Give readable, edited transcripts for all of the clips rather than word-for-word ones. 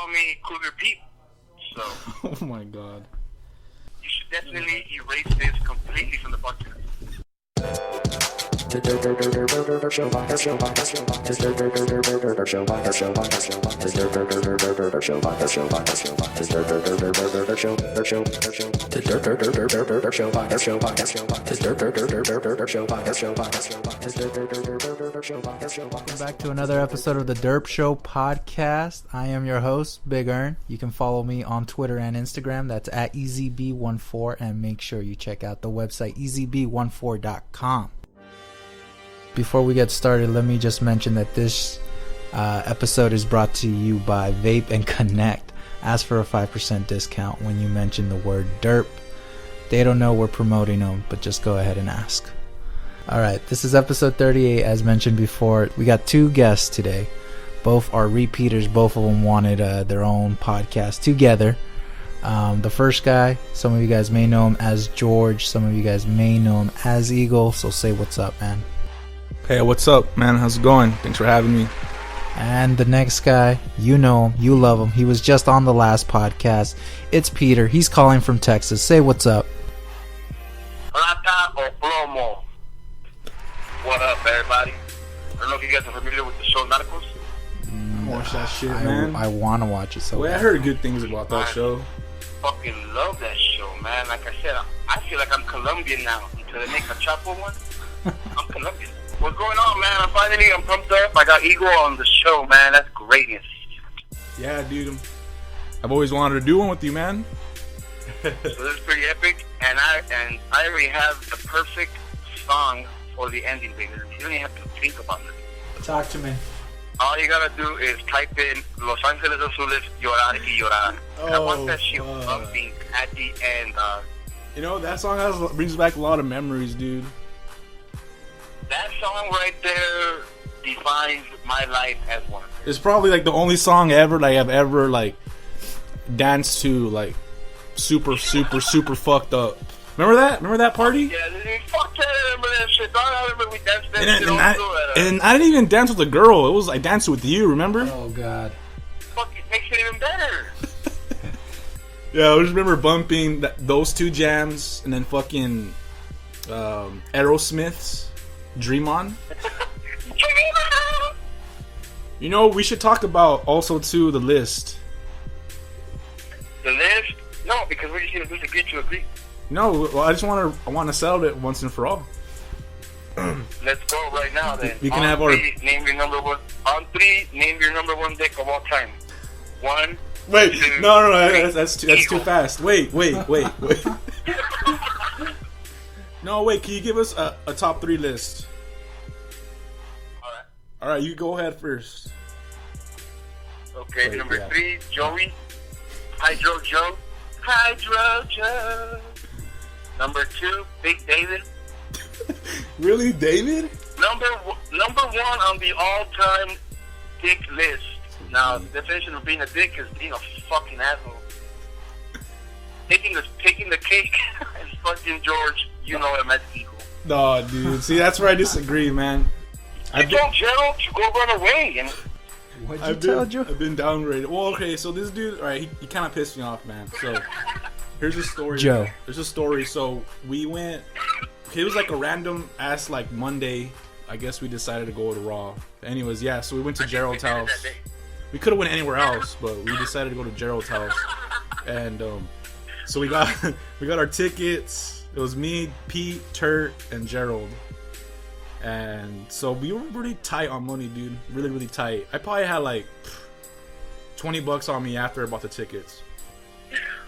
call me Cougar Pete. So. Oh my God. You should definitely erase this completely from the podcast. The Durp Welcome back to another episode of the Durp Show podcast. I am your host, Big Ern. You can follow me on Twitter and Instagram. That's at ezb14, and make sure you check out the website ezb14.com. Before we get started, let me just mention that this episode is brought to you by Vape and Connect. Ask for a 5% discount when you mention the word Durp. They don't know we're promoting them, but just go ahead and ask. Alright, this is episode 38. As mentioned before, we got two guests today. Both are repeaters. Both of them wanted their own podcast together. The first guy, some of you guys may know him as George. Some of you guys may know him as Eagle. So say what's up, man. Hey, what's up, man? How's it going? Thanks for having me. And the next guy, you know him, you love him. He was just on the last podcast. It's Peter. He's calling from Texas. Say what's up. Plata or Plomo. What up, everybody? I don't know if you guys are familiar with the show Narcos. Watch that shit, man. I want to watch it so Well, I bad. heard good things about that show. Fucking love that show, man. Like I said, I feel like I'm Colombian now. Until they make a Chapo one, I'm Colombian. What's going on, man? I'm pumped up. I got Eagle on the show, man. That's greatness. Yeah, dude. I've always wanted to do one with you, man. So this is pretty epic, and I already have the perfect song for the ending, baby. You don't even have to think about it. Talk to me. All you gotta do is type in Los Angeles Azules Llorar y Llorar. I want that shit bumping at the end. You know, that song brings back a lot of memories, dude. That song right there defines my life as one. It's probably like the only song ever like I've ever like danced to, like super fucked up. Remember that? Remember that party? Yeah, fuck that, I remember that shit. I remember we danced that shit and I didn't even dance with a girl. It was I danced with you, remember? Oh God. Fuck, it makes it even better. Yeah, I just remember bumping those two jams and then fucking Aerosmith's Dream On. You know, we should talk about also too the list. The list? No, because we're just gonna disagree to agree. No, well, I want to settle it once and for all. Let's go right now then. We can have our name your number one. On three, name your number one dick of all time. One. Wait, two, no, that's too fast. Wait. No, wait. Can you give us a top 3 list? All right, you go ahead first. Okay, Wait, number yeah. 3, Joey. Hydro Joe. Number 2, Big David. Really, David? Number 1 on the all-time dick list. Now, the definition of being a dick is being a fucking asshole. Taking the cake is fucking George. You know him as Eagle. No, dude. See, that's where I disagree, man. I told Gerald to go run away. And What'd you tell Joe? I've been downgraded. Well, okay, so this dude, alright, he kind of pissed me off, man. So, here's a story. Joe. There's a story. So, we went, it was like a random ass, like, Monday. I guess we decided to go to Raw. Anyways, yeah, so we went to Gerald's house. We could have went anywhere else, but we decided to go to Gerald's house. And, so we got our tickets. It was me, Pete, Turt, and Gerald. And so we were pretty tight on money, dude. Really, really tight. I probably had like $20 on me after I bought the tickets.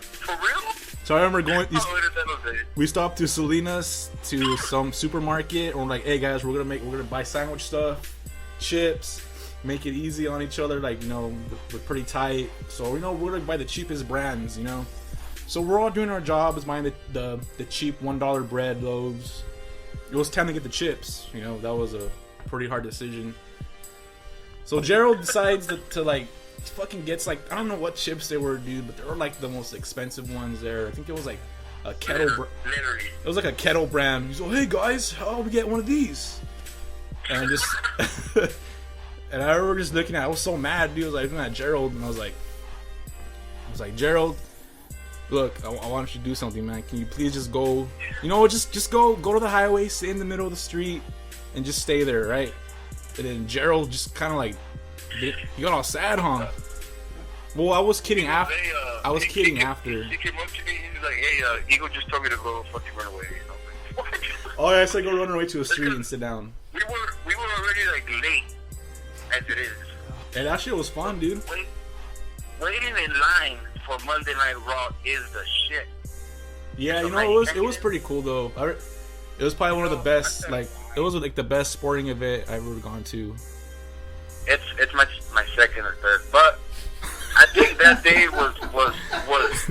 for real? So I remember going. Oh, We stopped to Salinas to some supermarket. And we're like, "Hey guys, we're gonna buy sandwich stuff, chips, make it easy on each other. Like, you know, we're pretty tight. So, you know, we're gonna buy the cheapest brands, you know. So we're all doing our jobs, buying the cheap $1 bread loaves. It was time to get the chips. You know, that was a pretty hard decision. So Gerald decides to like fucking gets like, I don't know what chips they were, dude, but they were like the most expensive ones there. I think it was like a kettle. It was like a kettle brand. He's like, "Hey guys, how about we get one of these?" And just and I remember just looking at. I was so mad, dude. I was like looking at Gerald, and I was like, was like, Gerald, look, I want you to do something, man. Can you please just go? You know, just go to the highway, stay in the middle of the street, and just stay there, right? And then Gerald just kind of like, he got all sad, huh? Well, I was kidding after. He came up to me. He's like, "Hey, Eagle just told me to go fucking run away." You know? Like, what? Oh yeah, I said go run away to a street and sit down. We were already like late, as it is. And that shit was fun, dude. Waiting in line for Monday Night Raw is the shit. Yeah, so you know, it was pretty cool though. It was probably one of the best. Like, it was like the best sporting event I've ever gone to. It's my second or third, but I think that day was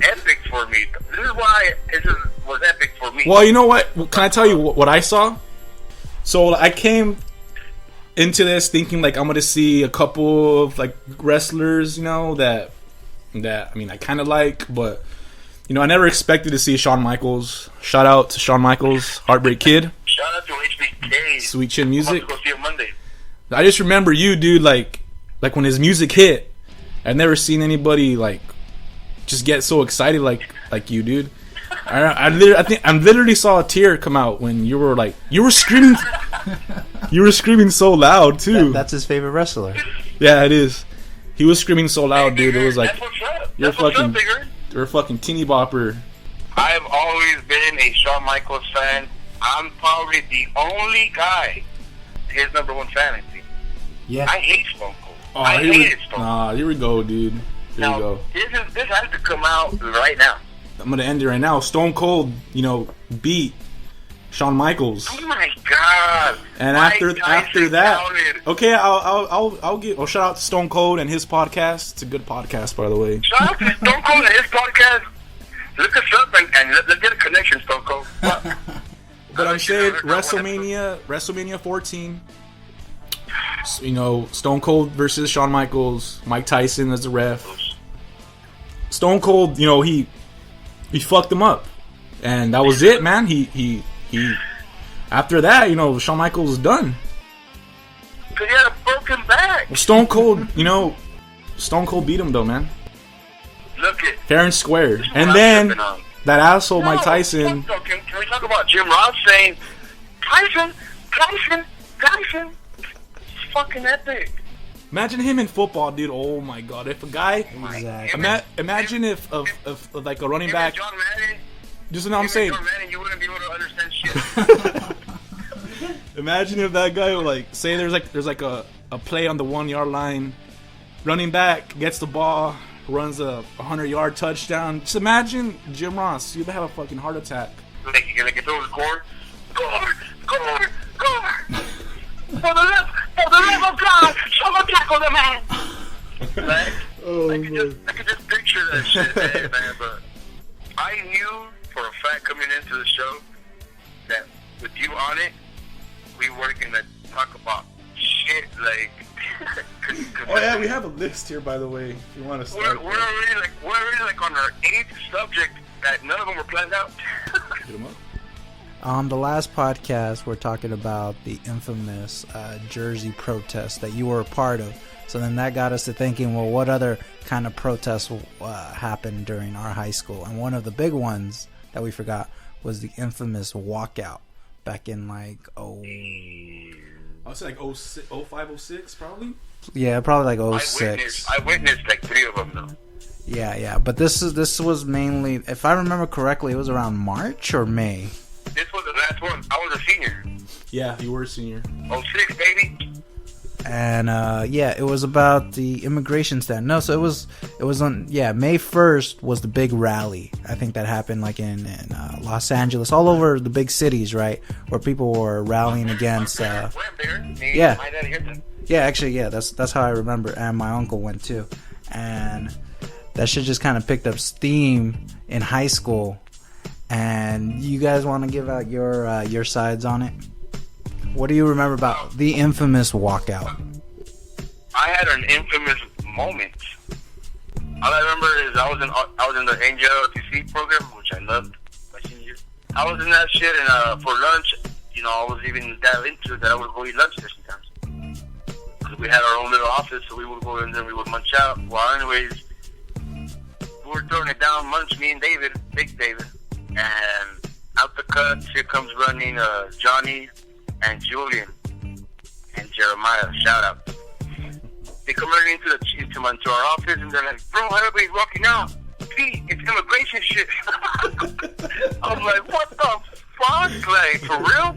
epic for me. This is why it was epic for me. Well, you know what? Can I tell you what I saw? So I came into this thinking like I'm gonna see a couple of like wrestlers, you know, that I mean I kind of like, but you know I never expected to see Shawn Michaels. Shout out to Shawn Michaels, Heartbreak Kid. Shout out to HBK. Sweet Chin Music. I'm about to go see him Monday. I just remember you, dude, like when his music hit. I've never seen anybody like just get so excited like you, dude. I literally saw a tear come out when you were screaming. You were screaming so loud too. That's his favorite wrestler. Yeah, it is. He was screaming so loud, dude. It was like you're a fucking teeny bopper. I've always been a Shawn Michaels fan. I'm probably the only guy his number one fan. Yeah. I hate Stone Cold. Oh, I hate Stone Cold. Here we go, dude. Here we go. This has to come out right now. I'm gonna end it right now. Stone Cold, you know, beat Shawn Michaels. Oh my god! And after that, okay, I'll give. Oh, shout out to Stone Cold and his podcast. It's a good podcast, by the way. Shout out to Stone Cold and his podcast. Look us up and let's get a connection, Stone Cold. But I'm saying WrestleMania 14. You know, Stone Cold versus Shawn Michaels. Mike Tyson as the ref. Stone Cold, you know, he fucked him up, and that was it, man. He after that, you know, Shawn Michaels was done. Cause he had a broken back. Well, Stone Cold, you know, Stone Cold beat him though, man. Look it, fair and square. And then that asshole Mike Tyson. Can we talk about Jim Ross saying Tyson? It's fucking epic. Imagine him in football, dude. Oh my god! If a guy, imagine if like a running back. John Madden, just what I'm saying. John Madden, you wouldn't be able to understand shit. Imagine if that guy would like say there's like a play on the 1 yard line, running back gets the ball, runs a 100-yard touchdown. Just imagine Jim Ross. You'd have a fucking heart attack. Like you're gonna get through the score. Score. For the love of God, someone tackle the man. Like, I could just picture that shit, man. But I knew for a fact coming into the show that with you on it, we were gonna talk about shit like. Oh yeah, we have a list here, by the way. If you want to start, we're already like on our 8th subject that none of them were planned out. Get them up. On the last podcast, we're talking about the infamous Jersey protest that you were a part of. So then that got us to thinking, well, what other kind of protests happened during our high school? And one of the big ones that we forgot was the infamous walkout back in like I would say like 05, 06 probably? Yeah, probably like 06. I witnessed like 3 of them though. Yeah. But this was mainly, if I remember correctly, it was around March or May. This was the last one. I was a senior. Yeah, you were a senior. 06, baby. And it was about the immigration stand. No, so it was on May 1st was the big rally. I think that happened like in Los Angeles, all over the big cities, right, where people were rallying against. Yeah, actually, that's how I remember. And my uncle went too, and that shit just kind of picked up steam in high school. And you guys want to give out your sides on it? What do you remember about the infamous walkout? I had an infamous moment. All I remember is I was in the NJLTC program, which I loved my senior year. I was in that shit, and for lunch, you know, I was even that into it that I would go eat lunch there sometimes. Because we had our own little office, so we would go in there and we would munch out. Well, anyways, we we're throwing it down, Munch, me and David, Big David. And out the cuts, here comes running Johnny and Julian and Jeremiah. Shout out. They come running into our office, and they're like, bro, everybody's walking out. Pete, it's immigration shit. I'm like, what the fuck? Like, for real?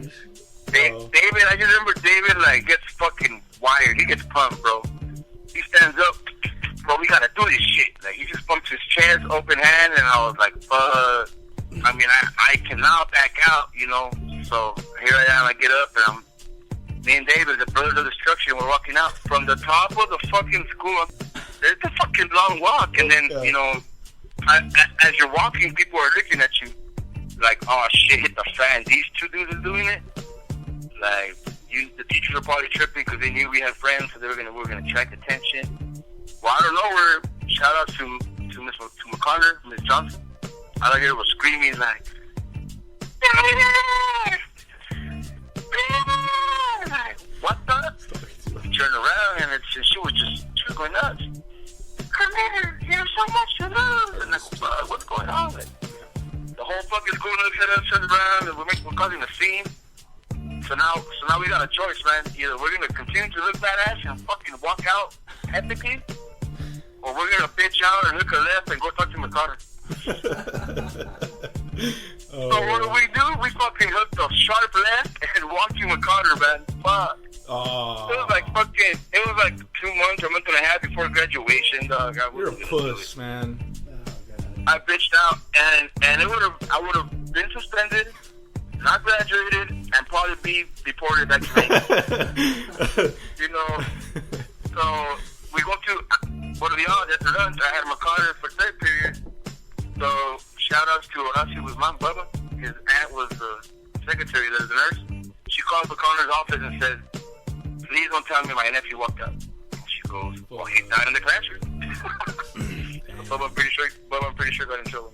David, I just remember David, like, gets fucking wired. He gets pumped, bro. He stands up. Bro, we gotta do this shit. Like, he just bumped his chest, open hand, and I was like, fuck. I mean, I cannot back out, you know. So here I am. I get up, and me and David, the brothers of destruction, we're walking out from the top of the fucking school. It's a fucking long walk, and then, you know, as you're walking, people are looking at you like, oh shit, hit the fan. These two dudes are doing it. Like, the teachers are probably tripping because they knew we had friends, so we were gonna attract attention. Well, out of nowhere, shout out to Miss McConnor, Miss Johnson. All I hear was screaming like, what the? We turned around and she was going nuts. Come here, you have so much to lose. And like, what's going on? Like, the whole fucking school looks at us, turns around, and we're causing a scene. So now we got a choice, man. Either we're gonna continue to look badass and fucking walk out ethically, or we're gonna bitch out and look a left and go talk to McConnor. So what do? We fucking hooked a sharp left and walked to McConnor, man. Fuck. Oh. It was like 2 months or a month and a half before graduation, dog. You're a puss, man. I bitched out, and I would have been suspended, not graduated, and probably be deported back to Vegas. You know. So we go to what are the odds? After lunch, I had McConnor for third period. So shout outs to Horacio's mom, Bubba. His aunt was the secretary, the nurse. She called McConnor's office and said, please don't tell me my nephew walked out. She goes, well, he died in the classroom. Bubba, I'm pretty sure got in trouble.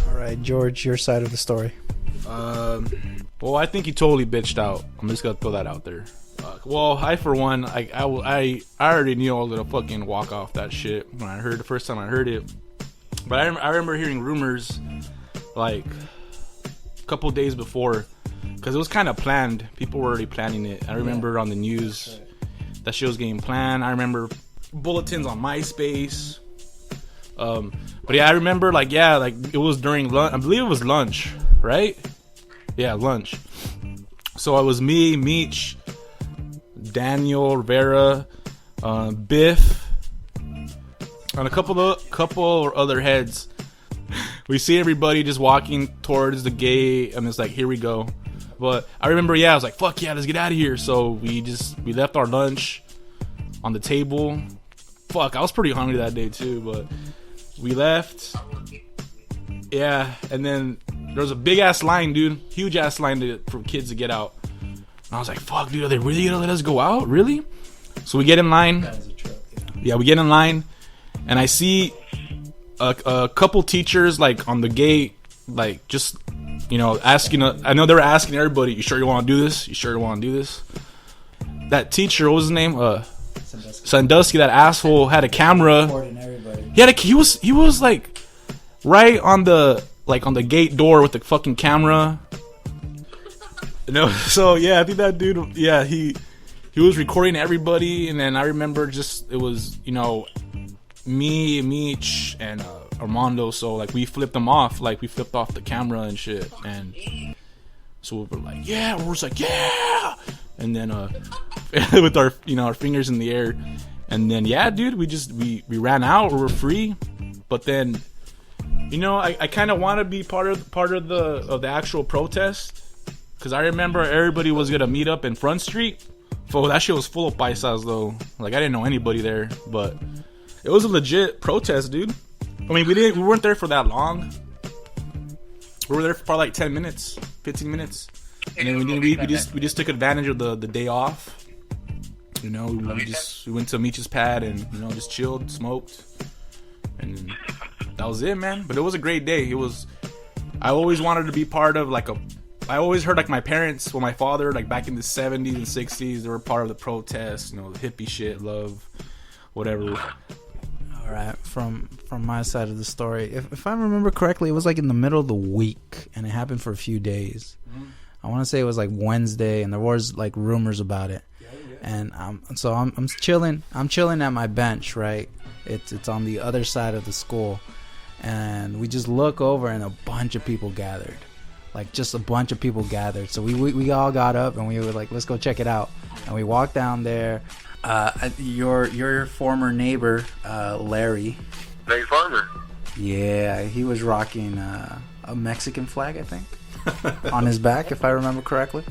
All right, George, your side of the story. Well, I think he totally bitched out. I'm just gonna throw that out there. Well, I for one, I already knew I was gonna fucking walk off that shit when I heard the first time I heard it. But I remember hearing rumors like a couple days before, because it was kind of planned. People were already planning it. I remember on the news that shit was getting planned. I remember bulletins on MySpace. But yeah, I remember like it was during lunch. I believe it was lunch, right? Yeah, lunch. So it was me, Meech, Daniel, Rivera, Biff, and a couple other heads. We see everybody just walking towards the gate, and it's like, here we go. But I remember, I was like, fuck yeah, let's get out of here. So we left our lunch on the table. Fuck, I was pretty hungry that day too, but we left. Yeah, and then there was a big ass line, dude. Huge ass line for kids to get out. And I was like, fuck, dude, are they really gonna let us go out? Really? So we get in line. Yeah, we get in line, and I see a couple teachers like on the gate, like just, you know, asking. I know they were asking everybody, "You sure you want to do this? You sure you want to do this?" That teacher, what was his name? Sandusky. That asshole had a camera. He was like right on the gate door with the fucking camera. No, so yeah, I think that dude. Yeah, he was recording everybody, and then I remember it was, you know, me, Meech, and Armando. So like we flipped them off, like we flipped off the camera and shit, and so we were like, yeah, we're just like, yeah, and then with our, you know, our fingers in the air, and then yeah, dude, we ran out, we were free, but then, you know, I kind of want to be part of the actual protest, because I remember everybody was gonna meet up in Front Street. So that shit was full of paisas though. Like I didn't know anybody there, but it was a legit protest, dude. I mean, we weren't there for that long. We were there for probably like 10 minutes, 15 minutes, and then we just took advantage of the day off. You know, we went to Meech's pad and, you know, just chilled, smoked, and that was it, man. But it was a great day. I always wanted to be part of I always heard like my parents, well, my father, like back in the 70s and 60s, they were part of the protests, you know, the hippie shit, love, whatever. All All right, from my side of the story, if I remember correctly, it was like in the middle of the week, and it happened for a few days. Mm-hmm. I want to say it was like Wednesday, and there was like rumors about it. Yeah. And so I'm chilling. I'm chilling at my bench, right? It's on the other side of the school, and we just look over, and a bunch of people gathered, like just a bunch of people gathered. So we all got up, and we were like, let's go check it out. And we walked down there. Your former neighbor, Larry Farmer. Yeah, he was rocking a Mexican flag, I think, on his back, if I remember correctly.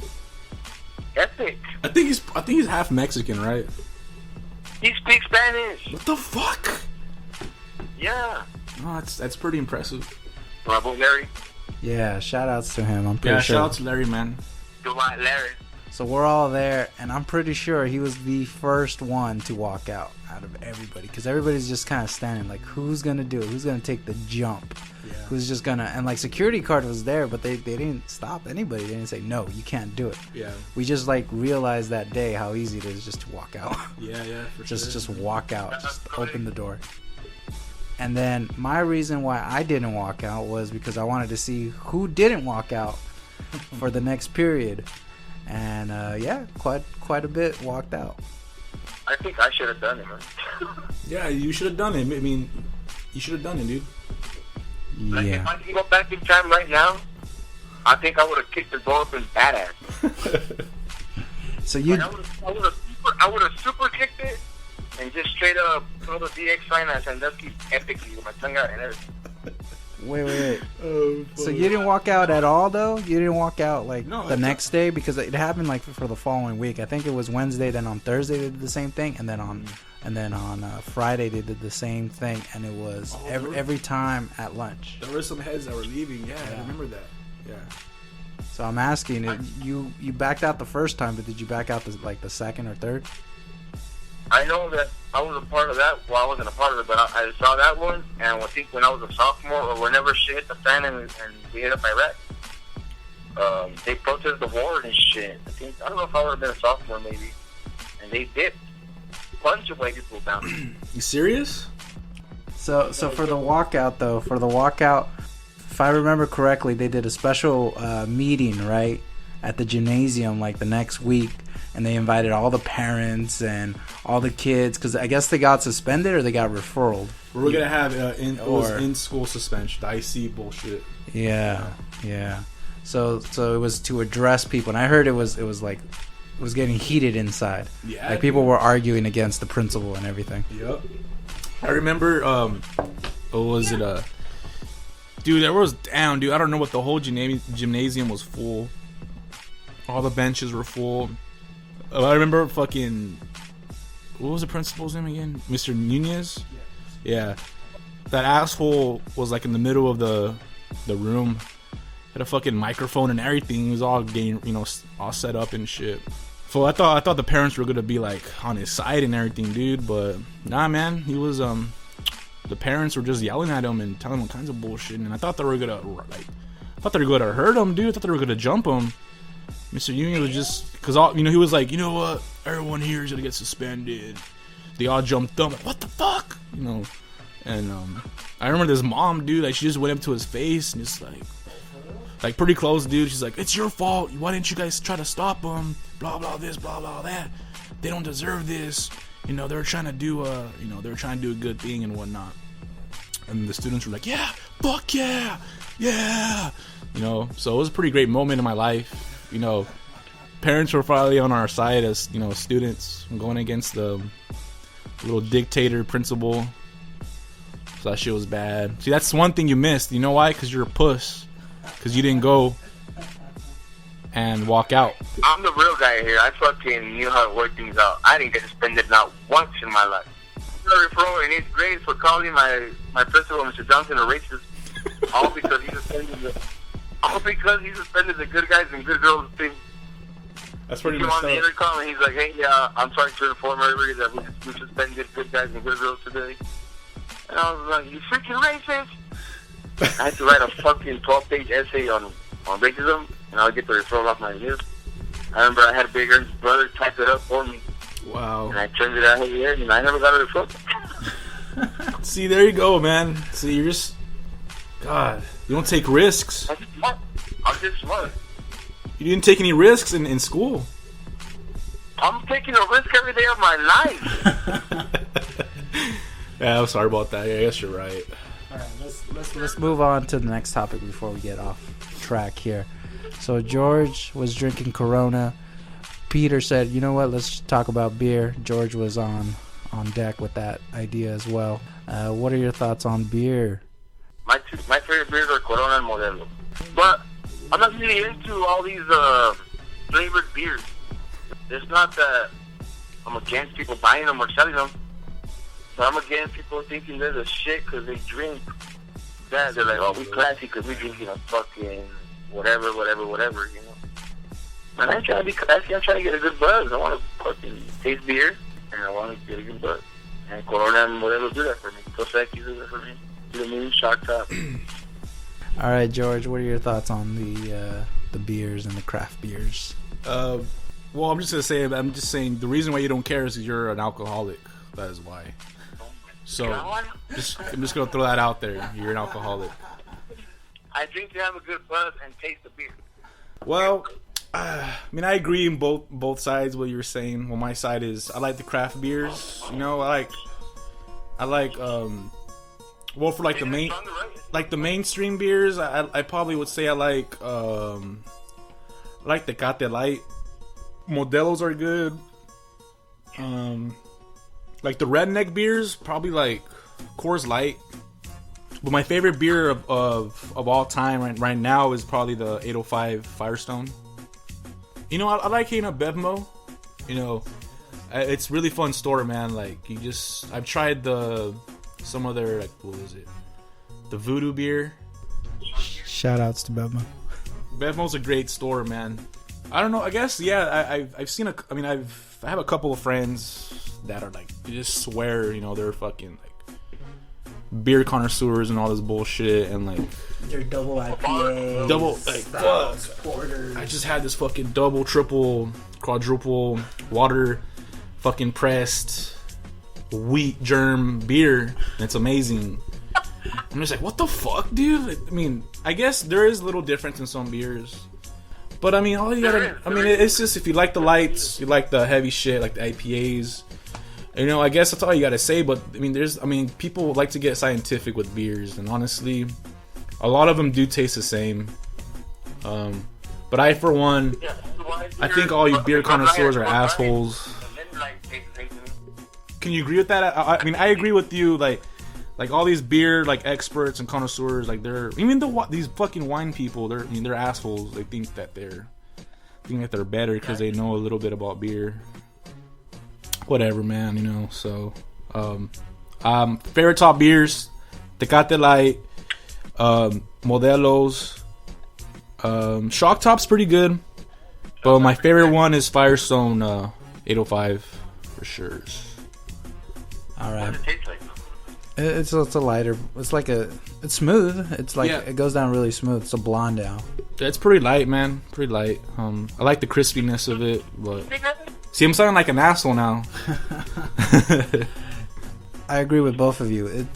Epic. I think he's half Mexican, right? He speaks Spanish. What the fuck? Yeah. Oh, that's pretty impressive. Bravo, Larry. Yeah, shout outs to him. I'm pretty sure. Shout out to Larry, man. Good night, Larry. So we're all there, and I'm pretty sure he was the first one to walk out of everybody, because everybody's just kind of standing like, who's gonna do it? Who's gonna take the jump? Yeah. Who's just gonna? And like, security card was there, but they didn't stop anybody. They didn't say no, you can't do it. Yeah. We just like realized that day how easy it is just to walk out. Yeah, for sure. Just walk out, just open the door. And then my reason why I didn't walk out was because I wanted to see who didn't walk out for the next period. And yeah, quite a bit walked out. I think I should have done it, man. Yeah, you should have done it. I mean, you should have done it, dude. Yeah. Like, if I could go back in time right now, I think I would have kicked the door open badass. So you, like, I would have super kicked it and just straight up throw the DX sign at Sandusky epically with my tongue out and everything. Wait. So you didn't walk out at all, though? You didn't walk out like the next day, because it happened like for the following week. I think it was Wednesday. Then on Thursday they did the same thing, and then on Friday they did the same thing, and it was every time at lunch. There were some heads that were leaving. Yeah, I remember that. Yeah. So I'm asking, you backed out the first time, but did you back out the second or third? I know that I was a part of that. Well, I wasn't a part of it, but I saw that one. And I think when I was a sophomore, or whenever shit hit the fan and we hit up Iraq, they protested the war and shit. I don't know if I would have been a sophomore, maybe. And they dipped. A bunch of white people down. You serious? So for the walkout, though, if I remember correctly, they did a special meeting, right, at the gymnasium like the next week. And they invited all the parents and all the kids, because I guess they got suspended or they got referraled. We're going to have in-school suspension, the IC bullshit. Yeah. So it was to address people. And I heard it was getting heated inside. Yeah. Like people were arguing against the principal and everything. Yep. I remember, dude, there was, I don't know what, the whole gymnasium was full. All the benches were full. I remember fucking, what was the principal's name again? Mr. Nunez? Yeah. That asshole was like in the middle of the room. Had a fucking microphone and everything. He was all getting, all set up and shit. So I thought the parents were gonna be like on his side and everything, dude. But nah, man. He was the parents were just yelling at him and telling him all kinds of bullshit. And I thought they were gonna hurt him, dude. I thought they were gonna jump him. Mr. Union was just, because he was like, you know what, everyone here is gonna get suspended. They all jumped up, like, what the fuck, And I remember this mom, dude, like she just went up to his face and just like pretty close, dude. She's like, it's your fault. Why didn't you guys try to stop them? Blah blah this, blah blah that. They don't deserve this. They're trying to do a good thing and whatnot. And the students were like, yeah, fuck yeah. So it was a pretty great moment in my life. Parents were probably on our side as, students going against the little dictator principal. So that shit was bad. See, that's one thing you missed. You know why? Because you're a puss. Because you didn't go and walk out. I'm the real guy here. I fucking knew how to work things out. I didn't get suspended not once in my life. I got a referral in 8th grade for calling my principal, Mr. Johnson, a racist. All because he suspended the good guys and good girls thing. That's pretty much much on the intercom, and he's like, hey, I'm sorry to inform everybody that we suspended good guys and good girls today. And I was like, you freaking racist! I had to write a fucking 12-page essay on racism, and I'll get the referral off my list. I remember I had Big Ern's brother type it up for me. Wow. And I turned it out here, and I never got a referral. See, there you go, man. See, you're just... God, you don't take risks. I'm smart. I'm just smart. You didn't take any risks in school. I'm taking a risk every day of my life. Yeah, I'm sorry about that. Yeah, I guess you're right. All right, let's move on to the next topic before we get off track here. So George was drinking Corona. Peter said, "You know what? Let's talk about beer." George was on deck with that idea as well. What are your thoughts on beer? My favorite beers are Corona and Modelo. But I'm not really into all these flavored beers. It's not that I'm against people buying them or selling them, but I'm against people thinking they're the shit because they drink that. They're like, oh, we classy because we drinking a fucking whatever, you know. And I'm trying to be classy. I'm trying to get a good buzz. I want to fucking taste beer, and I want to get a good buzz. And Corona and Modelo do that for me. Dos Equis do that for me. You know what I mean? Shock Top. All right, George, what are your thoughts on the beers and the craft beers? Well, I'm just saying the reason why you don't care is because you're an alcoholic. That is why. So, I'm just gonna throw that out there. You're an alcoholic. I drink to have a good buzz and taste the beer. Well, I mean, I agree in both sides what you're saying. Well, my side is I like the craft beers. You know, I like well, for like the mainstream beers, I probably would say I like Tecate Light. Modelos are good. Like the redneck beers, probably like Coors Light. But my favorite beer of all time right now is probably the 805 Firestone. You know, I like hitting up Bevmo. You know, it's really fun store, man. Like I've tried some of their, like, what was it? The Voodoo beer. Shout outs to Bevmo. Bevmo's a great store, man. I don't know. I guess, yeah. I've seen I have a couple of friends that are like, they just swear, you know, they're fucking like beer connoisseurs and all this bullshit, and like they're double IPAs, fuck. Porters. I just had this fucking double, triple, quadruple water, fucking pressed wheat germ beer. And it's amazing. I'm just like, what the fuck, dude? I mean, I guess there is a little difference in some beers. But, I mean, all you gotta... I mean, it's just if you like the lights, you like the heavy shit, like the IPAs. You know, I guess that's all you gotta say. But, I mean, people like to get scientific with beers. And honestly, a lot of them do taste the same. But I, for one, I think all you beer connoisseurs are assholes. Can you agree with that? I mean, I agree with you, like all these beer like experts and connoisseurs, like these fucking wine people, they're assholes. They think that they're better because they know a little bit about beer. Whatever, man, you know. So, favorite top beers: Tecate Light, Modelos, Shock Top's pretty good, but my favorite one is Firestone 805 for sure. All right. It's a lighter. It's smooth. It's like It goes down really smooth. It's a blonde ale. It's pretty light, man. Pretty light. I like the crispiness of it, but see, I'm sounding like an asshole now. I agree with both of you.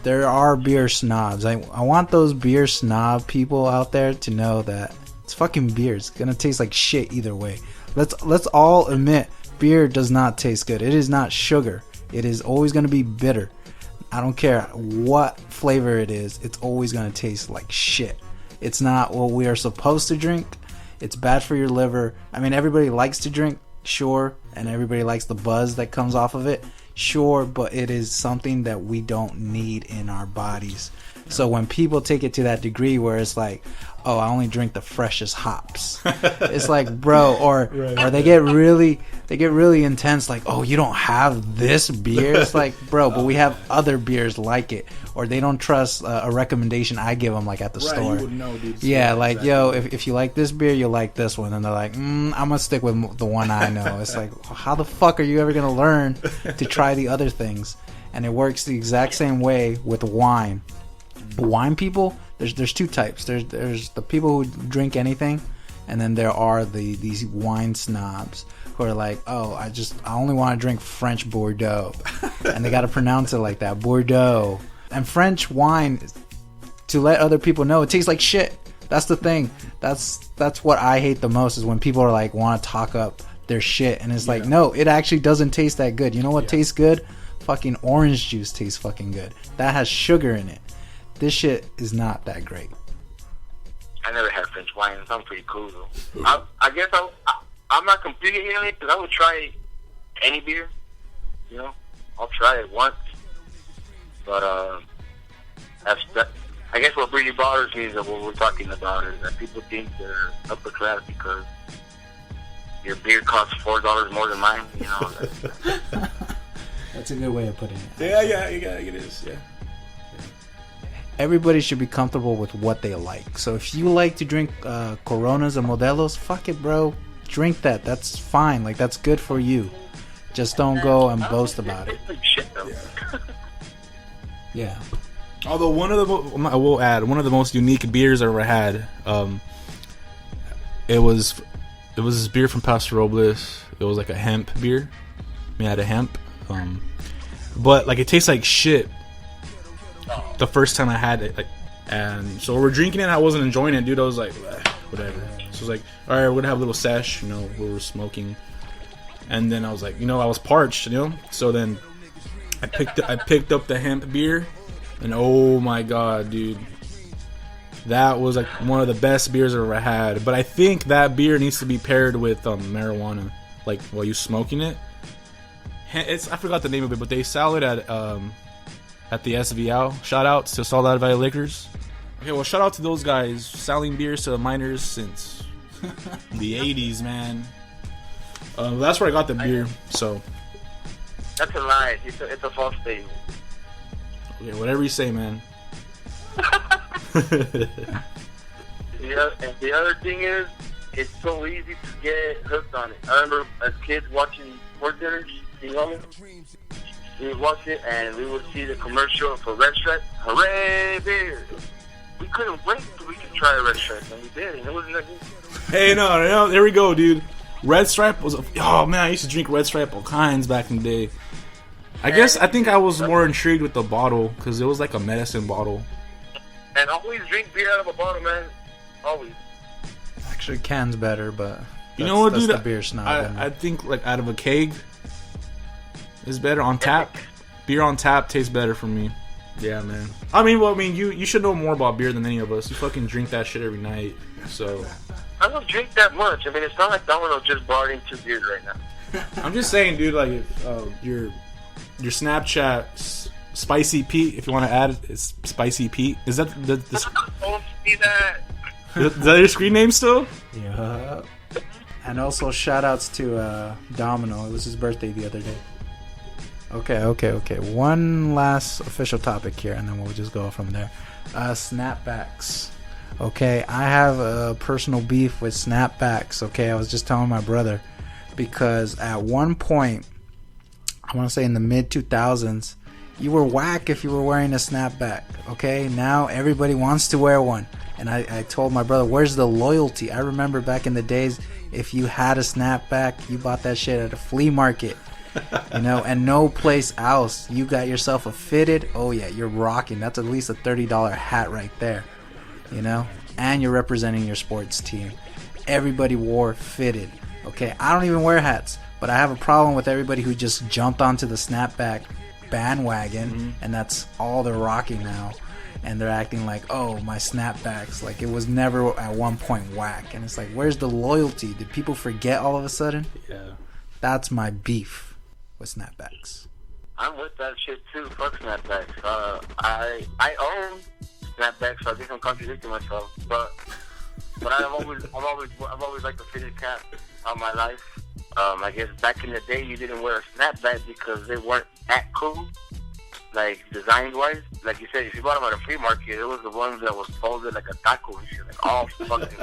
There are beer snobs. I want those beer snob people out there to know that it's fucking beer. It's gonna taste like shit either way. Let's all admit beer does not taste good. It is not sugar. It is always gonna be bitter. I don't care what flavor it is, it's always going to taste like shit. It's not what we are supposed to drink. It's bad for your liver. I mean, everybody likes to drink, sure, and everybody likes the buzz that comes off of it, sure, but it is something that we don't need in our bodies. So when people take it to that degree where it's like, oh, I only drink the freshest hops. It's like, bro, or they get really intense, like, oh, you don't have this beer? It's like, bro, but we have other beers like it. Or they don't trust a recommendation I give them, like at the store. You would know, dude. Yeah, like, exactly. Yo, if you like this beer, you'll like this one. And they're like, I'm going to stick with the one I know. It's like, how the fuck are you ever going to learn to try the other things? And it works the exact same way with wine. Wine people, there's two types. There's the people who drink anything, And then there are these wine snobs who are like, oh, I only want to drink French Bordeaux. And they got to pronounce it like that, Bordeaux. And French wine, to let other people know, it tastes like shit. That's the thing. That's what I hate the most, is when people are like, want to talk up their shit. And it's like, no, it actually doesn't taste that good. You know what tastes good? Fucking orange juice tastes fucking good. That has sugar in it. This shit is not that great. I never had French wine. It sounds pretty cool, though. I guess I'm not completely hating it, because I would try any beer. You know? I'll try it once. But, I guess what really bothers me is that what we're talking about is that people think they're upper class because your beer costs $4 more than mine. You know? That's a good way of putting it. Yeah, it is, yeah. Everybody should be comfortable with what they like. So if you like to drink Coronas and Modelos, fuck it, bro. Drink that. That's fine. Like, that's good for you. Just don't go and boast about it. Yeah. Although I will add, one of the most unique beers I ever had, it was this beer from Paso Robles. It was like a hemp beer, made out of hemp, but like it tastes like shit. The first time I had it, like, and so we're drinking it. I wasn't enjoying it, dude. I was like, whatever. So I was like, all right, we're gonna have a little sesh, you know, we were smoking, and then I was like, you know, I was parched, you know. So then I picked up the hemp beer. And oh my god, dude, that was like one of the best beers I've ever had. But I think that beer needs to be paired with marijuana, like while you're smoking it. I forgot the name of it, but they sell it at the SVL. Shout outs to Soldado Valley Liquors. Okay, well, shout out to those guys selling beers to the minors since the 80s, man. That's where I got the beer. So that's a lie. It's a false statement. Yeah, whatever you say, man. The other thing is, it's so easy to get hooked on it. I remember as kids watching Sports Dinners, you know, we would watch it and we would see the commercial for Red Stripe. Hooray, beer! We couldn't wait till we could try a Red Stripe, and we did, and it wasn't that good. Hey, no, there we go, dude. Red Stripe was oh man, I used to drink Red Stripe all kinds back in the day. I think I was more intrigued with the bottle because it was like a medicine bottle. And always drink beer out of a bottle, man. Always. Actually, can's better, but you know what, dude? The beer snob. I think like out of a keg is better on tap. Beer on tap tastes better for me. Yeah, man. I mean, you should know more about beer than any of us. You fucking drink that shit every night. So I don't drink that much. I mean, it's not like Domino just brought in 2 beers right now. I'm just saying, dude. Like, your Snapchat, Spicy Pete, if you want to add it, it's Spicy Pete. Is that the Don't see that. Is that your screen name still? Yeah. And also shout outs to Domino. It was his birthday the other day. Okay. One last official topic here, and then we'll just go from there. Snapbacks. Okay, I have a personal beef with Snapbacks. Okay, I was just telling my brother, because at one point, I want to say in the mid-2000s, you were whack if you were wearing a snapback. Okay, now everybody wants to wear one. And I told my brother, where's the loyalty? I remember back in the days, if you had a snapback, you bought that shit at a flea market. You know, and no place else. You got yourself a fitted, oh yeah, you're rocking. That's at least a $30 hat right there. You know, and you're representing your sports team. Everybody wore fitted. Okay, I don't even wear hats. But I have a problem with everybody who just jumped onto the snapback bandwagon, and that's all they're rocking now. And they're acting like, oh, my snapbacks. Like, it was never at one point whack. And it's like, where's the loyalty? Did people forget all of a sudden? Yeah. That's my beef with snapbacks. I'm with that shit too. Fuck snapbacks. I own snapbacks, so I think I'm contradicting myself. But I've always liked a fitted cap all my life. I guess back in the day you didn't wear a snapback because they weren't that cool, like design-wise. Like you said, if you bought them at a flea market, it was the ones that was folded like a taco and shit, like all fucking.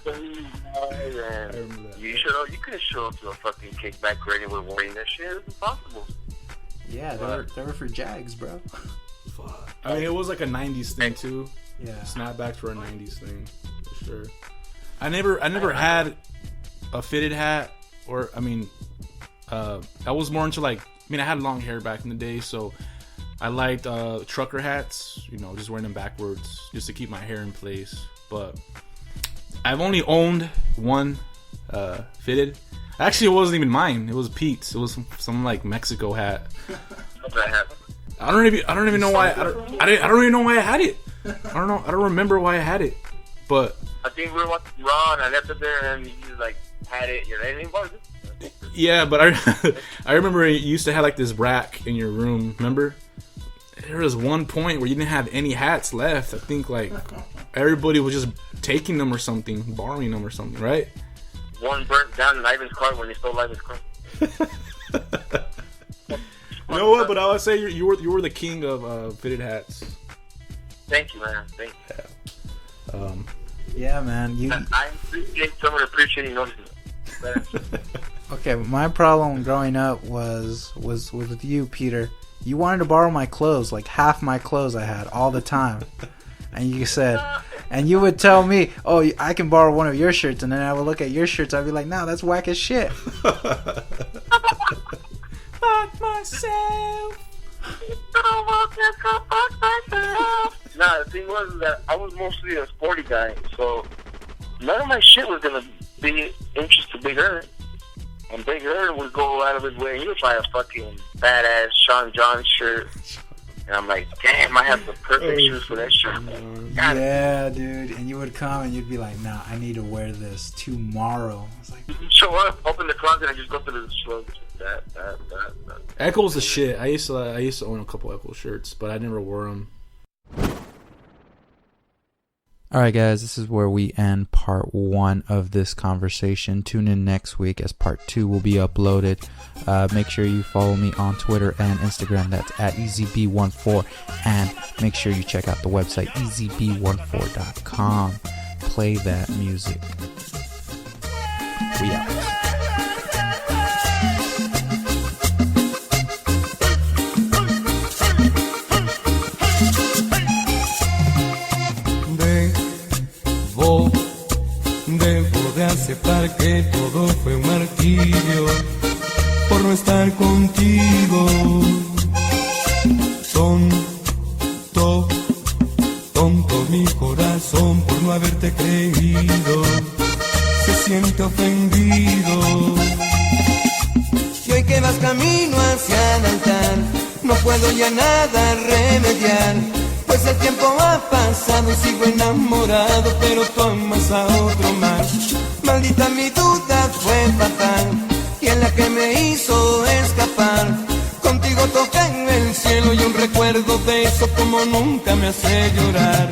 And you couldn't show up to a fucking kickback ready with wearing that shit. It was impossible. Yeah, they were for Jags, bro. I mean, it was like a 90s thing too. Yeah. Snapbacks were a 90s thing, for sure. I never had a fitted hat, or I was more into like, I had long hair back in the day, so I liked trucker hats, just wearing them backwards just to keep my hair in place. But I've only owned one fitted. Actually, it wasn't even mine. It was Pete's. It was some like Mexico hat. I don't even know why. I don't even know why I had it. I don't remember why I had it. But I think we were watching Raw, and I left it there, and you like had it. You're like, what is it? Yeah, but I remember you used to have like this rack in your room. Remember? There was one point where you didn't have any hats left. I think like everybody was just taking them or something, borrowing them or something, right? One burnt down in Ivan's car when he stole Ivan's car. You know what? But I would say you were the king of fitted hats. Thank you, man. Thank you. Yeah, man. I appreciate someone appreciating noticing. Okay, my problem growing up was with you, Peter. You wanted to borrow my clothes, like half my clothes I had all the time. And you said, and you would tell me, oh, I can borrow one of your shirts. And then I would look at your shirts. I'd be like, no, that's whack as shit. Fuck myself. Nah, the thing was that I was mostly a sporty guy. So none of my shit was going to be interest to Big Ern. And Big Ern would go out of his way. He would buy a fucking badass Sean John shirt. And I'm like, damn, I have the perfect shoes for that shirt. Yeah, dude. And you would come and you'd be like, nah, I need to wear this tomorrow. I was like, show up, open the closet, and just go through the slugs. That. Echo's the shit. I used to own a couple Echo shirts, but I never wore them. Alright guys, this is where we end part 1 of this conversation. Tune in next week as part 2 will be uploaded. Make sure you follow me on Twitter and Instagram. That's at ezb14. And make sure you check out the website ezb14.com. Play that music. We out. Debo de aceptar que todo fue un martirio por no estar contigo. Tonto mi corazón por no haberte creído. Se siente ofendido. Y hoy que vas camino hacia el altar, no puedo ya nada remediar. Pues el tiempo ha pasado y sigo enamorado, pero tú amas a otro más. Maldita mi duda fue fatal, y en la que me hizo escapar. Contigo toqué en el cielo y un recuerdo de eso como nunca me hace llorar.